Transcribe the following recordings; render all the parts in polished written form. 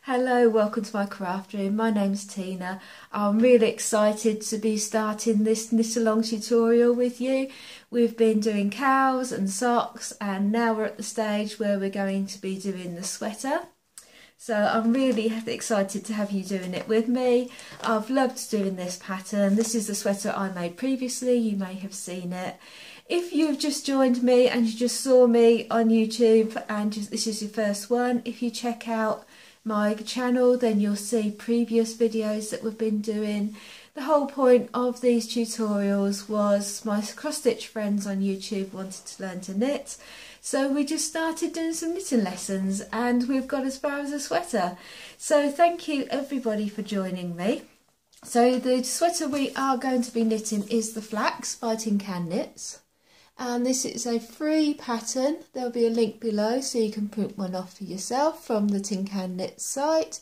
Hello, welcome to my craft room. My name's Tina. I'm really excited to be starting this knit along tutorial with you. We've been doing cows and socks and now we're at the stage where we're going to be doing the sweater. So I'm really excited to have you doing it with me. I've loved doing this pattern. This is the sweater I made previously. You may have seen it. If you've just joined me and you just saw me on YouTube and this is your first one, if you check out my channel, then you'll see previous videos that we've been doing. The whole point of these tutorials was my cross-stitch friends on YouTube wanted to learn to knit, so we just started doing some knitting lessons and we've got as far as a sweater. So thank you everybody for joining me. So the sweater we are going to be knitting is the Flax by Tin Can Knits. And this is a free pattern. There'll be a link below so you can print one off for yourself from the Tin Can Knits site.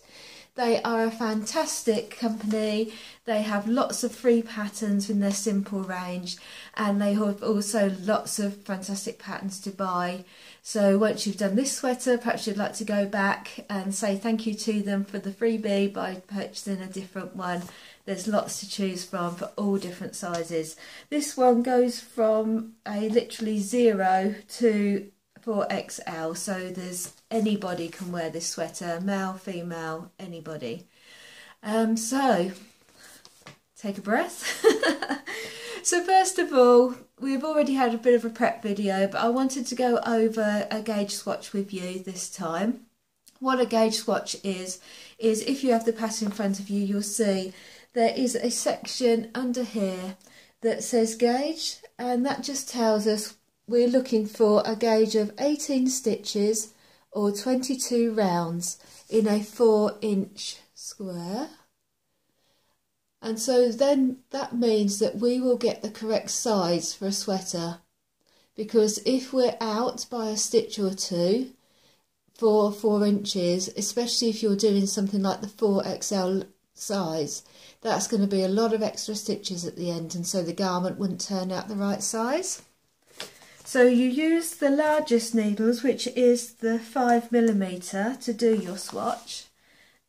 They are a fantastic company. They have lots of free patterns in their simple range and they have also lots of fantastic patterns to buy. So once you've done this sweater, perhaps you'd like to go back and say thank you to them for the freebie by purchasing a different one. There's lots to choose from for all different sizes. This one goes from a literally 0 to 4XL, so there's anybody can wear this sweater, male, female, anybody. So take a breath. So first of all, we've already had a bit of a prep video, but I wanted to go over a gauge swatch with you this time. What a gauge swatch is if you have the pattern in front of you, you'll see there is a section under here that says gauge, and that just tells us we're looking for a gauge of 18 stitches or 22 rounds in a 4-inch square. And so then that means that we will get the correct size for a sweater, because if we're out by a stitch or two for 4 inches, especially if you're doing something like the 4XL size, that's going to be a lot of extra stitches at the end, and so the garment wouldn't turn out the right size. So you use the largest needles, which is the 5mm, to do your swatch,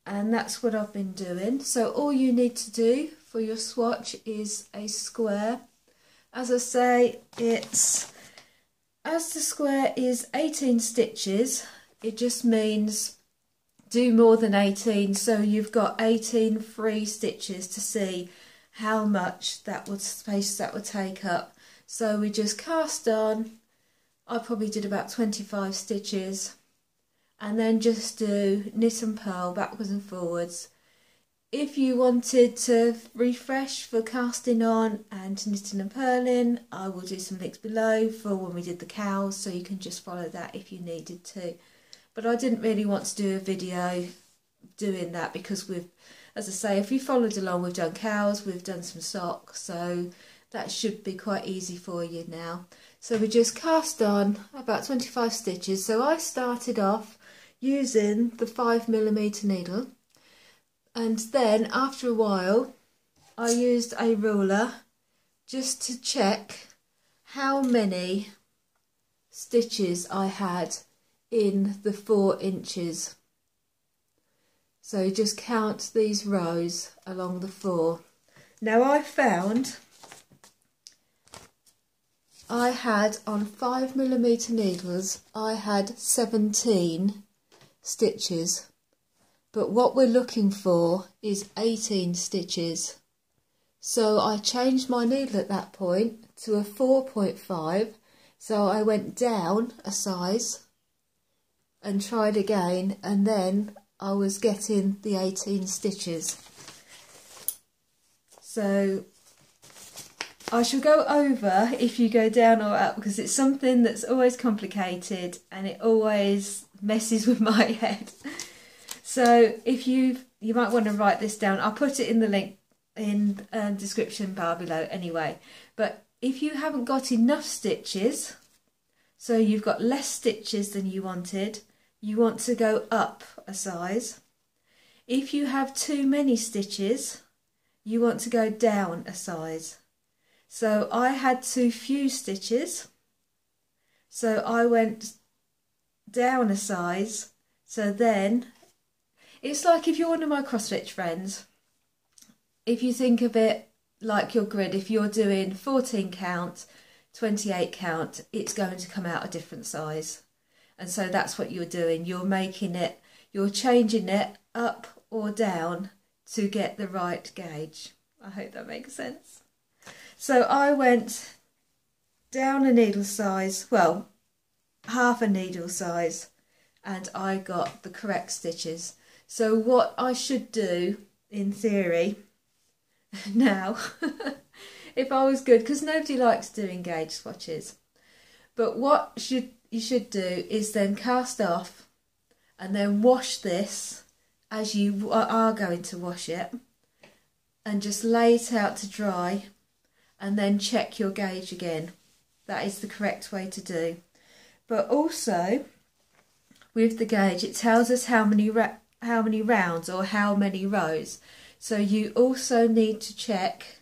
and that's what I've been doing. So all you need to do for your swatch is a square. As I say, as the square is 18 stitches, it just means do more than 18, so you've got 18 free stitches to see how much space that would take up. So we just cast on. I probably did about 25 stitches and then just do knit and purl backwards and forwards. If you wanted to refresh for casting on and knitting and purling, I will do some links below for when we did the cows, so you can just follow that if you needed to. But I didn't really want to do a video doing that because as I say, if you followed along, we've done cows, we've done some socks, so that should be quite easy for you now. So we just cast on about 25 stitches. So I started off using the 5mm needle, and then after a while I used a ruler just to check how many stitches I had in the 4 inches. So just count these rows along the 4. Now I found I had on 5mm needles, I had 17 stitches, but what we're looking for is 18 stitches. So I changed my needle at that point to a 4.5, so I went down a size and tried again, and then I was getting the 18 stitches. So I shall go over if you go down or up, because it's something that's always complicated and it always messes with my head. So if you might want to write this down. I'll put it in the link in description bar below anyway. But if you haven't got enough stitches, so you've got less stitches than you wanted, you want to go up a size. If you have too many stitches, you want to go down a size. So I had too few stitches, so I went down a size. So then It's like if you're one of my cross-stitch friends, if you think of it like your grid, if you're doing 14 count, 28 count, it's going to come out a different size. And so that's what you're doing. You're making it, you're changing it up or down to get the right gauge. I hope that makes sense. So I went down a needle size, well, half a needle size, and I got the correct stitches. So what I should do, in theory, now, if I was good, because nobody likes doing gauge swatches, but what you should do is then cast off and then wash this as you are going to wash it, and just lay it out to dry, and then check your gauge again. That is the correct way to do. But also with the gauge, it tells us how many rounds or how many rows. So you also need to check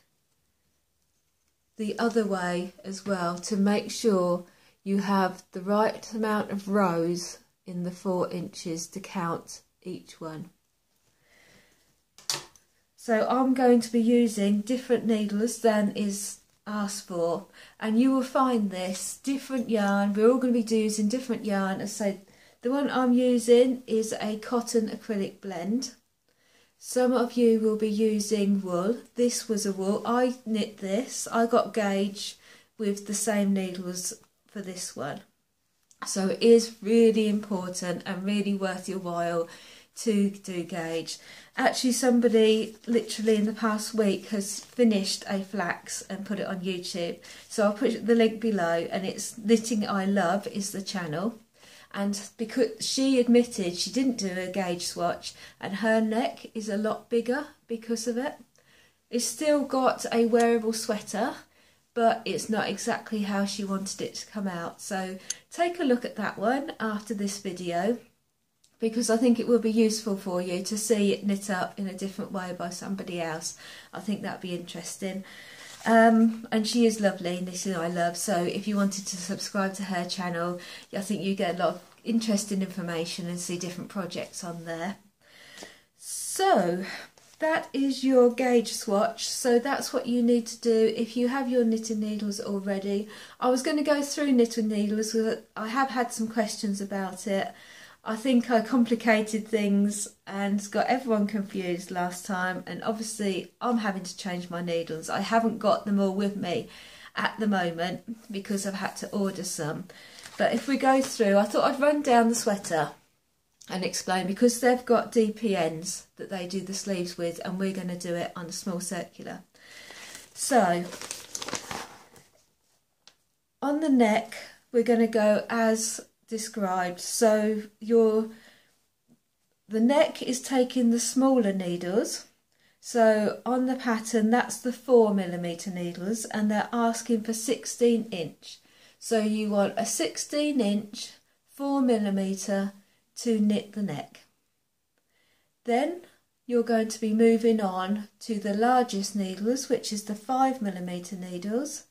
the other way as well to make sure you have the right amount of rows in the 4 inches to count each one. So I'm going to be using different needles than is asked for, and you will find this different yarn. We're all going to be using different yarn. As I said, the one I'm using is a cotton acrylic blend. Some of you will be using wool. This was a wool. I knit this. I got gauge with the same needles for this one. So it is really important and really worth your while to do gauge. Actually, somebody literally in the past week has finished a flax and put it on YouTube. So I'll put the link below, and it's Knitting I Love is the channel. And because she admitted she didn't do a gauge swatch, and her neck is a lot bigger because of it. It's still got a wearable sweater, but it's not exactly how she wanted it to come out. So take a look at that one after this video, because I think it will be useful for you to see it knit up in a different way by somebody else. I think that'd be interesting. And she is lovely, Knitting I Love, so if you wanted to subscribe to her channel, I think you get a lot of interesting information and see different projects on there. So that is your gauge swatch. So that's what you need to do if you have your knitting needles already. I was going to go through knitting needles because I have had some questions about it. I think I complicated things and got everyone confused last time, and obviously I'm having to change my needles. I haven't got them all with me at the moment because I've had to order some. But if we go through, I thought I'd run down the sweater and explain, because they've got DP ends that they do the sleeves with, and we're going to do it on a small circular. So on the neck we're going to go as described. So the neck is taking the smaller needles. So on the pattern, that's the 4mm needles, and they're asking for 16 inch. So you want a 16 inch 4mm to knit the neck. Then you're going to be moving on to the largest needles, which is the 5mm needles,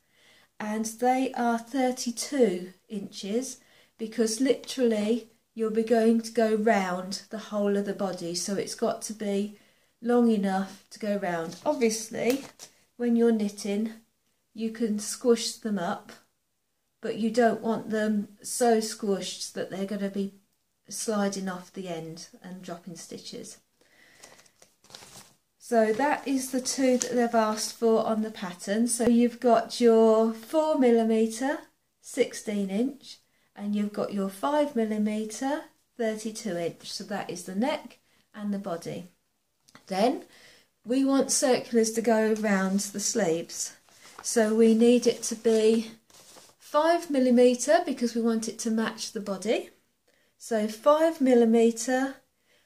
and they are 32 inches. Because literally you'll be going to go round the whole of the body, so it's got to be long enough to go round. Obviously when you're knitting you can squish them up, but you don't want them so squished that they're going to be sliding off the end and dropping stitches. So that is the two that they've asked for on the pattern. So you've got your 4mm 16 inch, and you've got your 5mm 32 inch. So that is the neck and the body. Then we want circulars to go around the sleeves. So we need it to be 5mm because we want it to match the body. So 5mm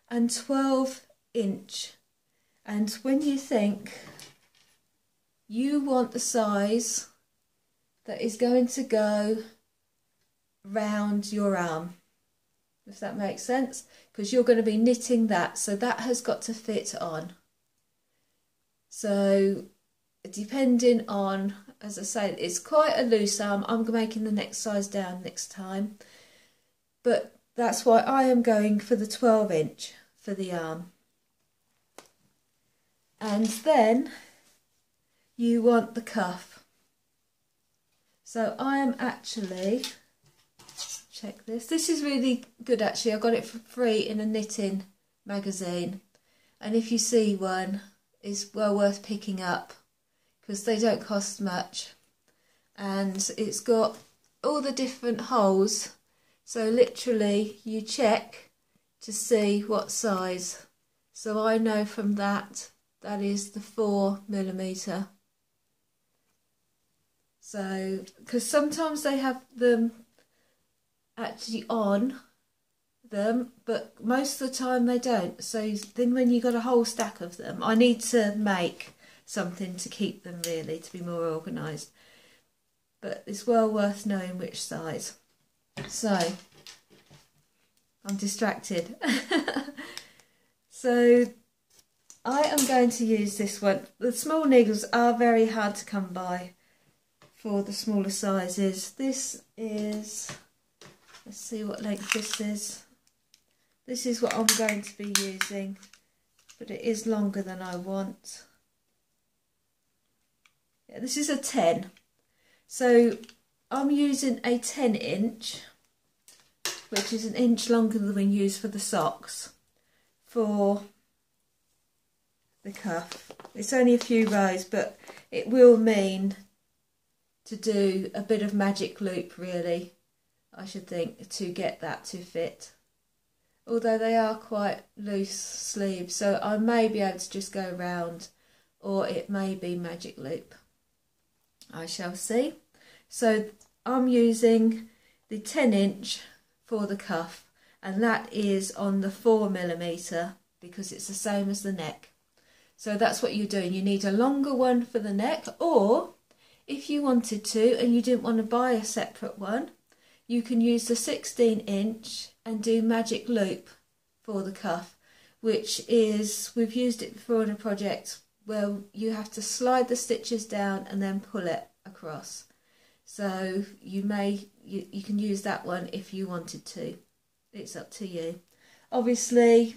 and 12 inch. And when you think, you want the size that is going to go round your arm, if that makes sense, because you're going to be knitting that, so that has got to fit on. So depending on, as I say, it's quite a loose arm. I'm making the next size down next time, but that's why I am going for the 12 inch for the arm. And then you want the cuff. So I am actually, check this. This is really good actually. I got it for free in a knitting magazine. And if you see one, it's well worth picking up because they don't cost much. And it's got all the different holes. So literally you check to see what size. So I know from that, that is the 4mm. So, because sometimes they have them actually on them, but most of the time they don't. So then when you got a whole stack of them, I need to make something to keep them really, to be more organised. But it's well worth knowing which size. So, I'm distracted. So, I am going to use this one. The small needles are very hard to come by for the smaller sizes. This is, let's see what length this is. This is what I'm going to be using, but it is longer than I want. Yeah, this is a 10. So I'm using a 10-inch, which is an inch longer than we use for the socks, for the cuff. It's only a few rows, but it will mean to do a bit of magic loop really, I should think, to get that to fit. Although they are quite loose sleeves, so I may be able to just go round, or it may be magic loop. I shall see. So I'm using the 10-inch for the cuff, and that is on the 4mm because it's the same as the neck. So that's what you're doing. You need a longer one for the neck, or if you wanted to and you didn't want to buy a separate one, you can use the 16-inch and do magic loop for the cuff, which is, we've used it before in a project where you have to slide the stitches down and then pull it across. So you can use that one if you wanted to. It's up to you. Obviously,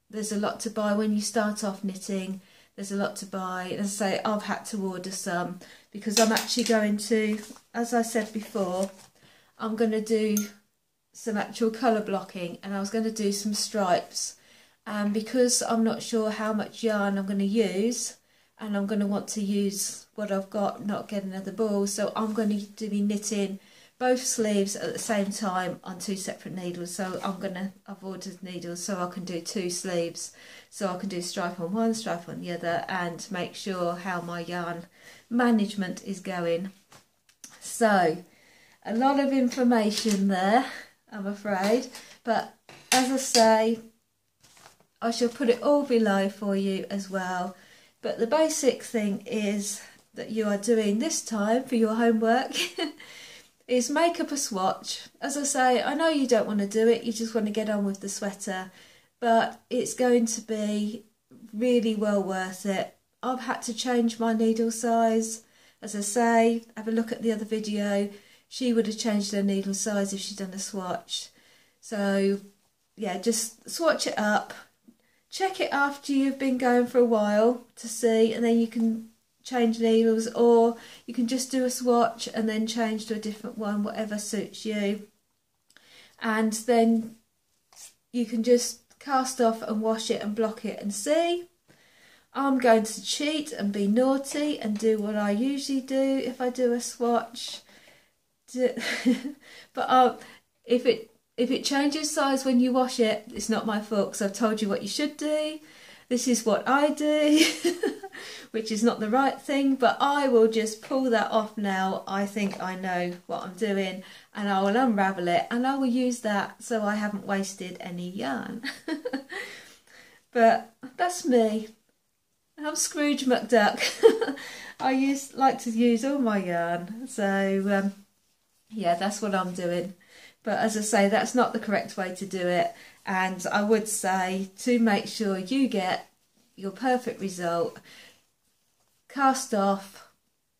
there's a lot to buy when you start off knitting. There's a lot to buy. As I say, I've had to order some because I'm actually going to, as I said before, I'm going to do some actual colour blocking, and I was going to do some stripes. And because I'm not sure how much yarn I'm going to use, and I'm going to want to use what I've got, not get another ball, so I'm going to be knitting both sleeves at the same time on 2 separate needles. So I've ordered needles so I can do 2 sleeves, so I can do stripe on one, stripe on the other, and make sure how my yarn management is going. So a lot of information there, I'm afraid, but as I say, I shall put it all below for you as well. But the basic thing is that you are doing this time for your homework is make up a swatch. As I say, I know you don't want to do it, you just want to get on with the sweater, but it's going to be really well worth it. I've had to change my needle size. As I say, have a look at the other video. She would have changed her needle size if she'd done a swatch. So yeah, just swatch it up. Check it after you've been going for a while to see, and then you can change needles, or you can just do a swatch and then change to a different one, whatever suits you. And then you can just cast off and wash it and block it and see. I'm going to cheat and be naughty and do what I usually do if I do a swatch. But if it changes size when you wash it, it's not my fault because I've told you what you should do. This is what I do, which is not the right thing, but I will just pull that off now. I think I know what I'm doing, and I will unravel it, and I will use that so I haven't wasted any yarn. But that's me. I'm Scrooge McDuck. I like to use all my yarn, so yeah, that's what I'm doing. But as I say, that's not the correct way to do it. And I would say, to make sure you get your perfect result, cast off,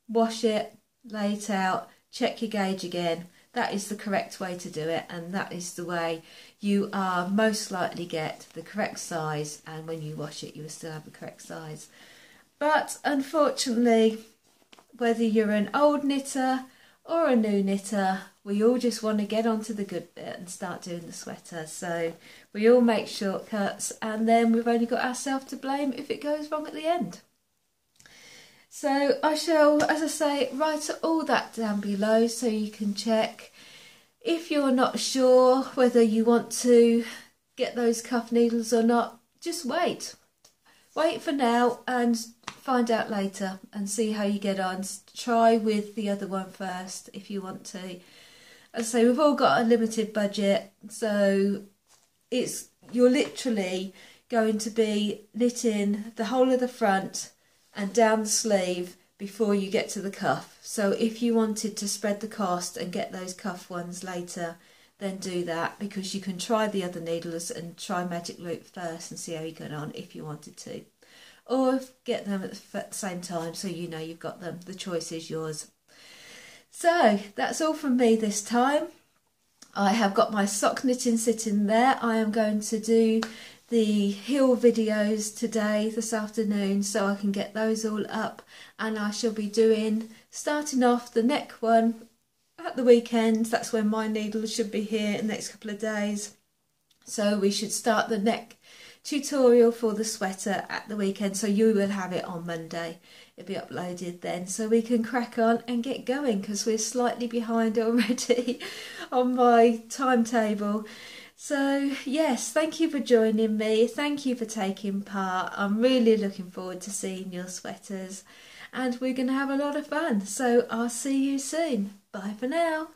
wash it, lay it out, check your gauge again. That is the correct way to do it, and that is the way you are most likely get the correct size, and when you wash it you will still have the correct size. But unfortunately, whether you're an old knitter or a new knitter, we all just want to get onto the good bit and start doing the sweater. So we all make shortcuts, and then we've only got ourselves to blame if it goes wrong at the end. So I shall, as I say, write all that down below so you can check. If you're not sure whether you want to get those cuff needles or not, just wait. Wait for now and find out later and see how you get on. Try with the other one first if you want to. As I say, we've all got a limited budget, so you're literally going to be knitting the whole of the front and down the sleeve before you get to the cuff. So if you wanted to spread the cost and get those cuff ones later, then do that, because you can try the other needles and try Magic Loop first and see how you get on if you wanted to. Or get them at the same time so you know you've got them. The choice is yours. So that's all from me this time. I have got my sock knitting sitting there. I am going to do the heel videos today, this afternoon, so I can get those all up, and I shall be starting off the neck one at the weekend. That's when my needles should be here in the next couple of days. So we should start the neck tutorial for the sweater at the weekend, so you will have it on Monday. It'll be uploaded then, so we can crack on and get going, because we're slightly behind already on my timetable. So yes, thank you for joining me, thank you for taking part. I'm really looking forward to seeing your sweaters, and we're going to have a lot of fun. So I'll see you soon. Bye for now.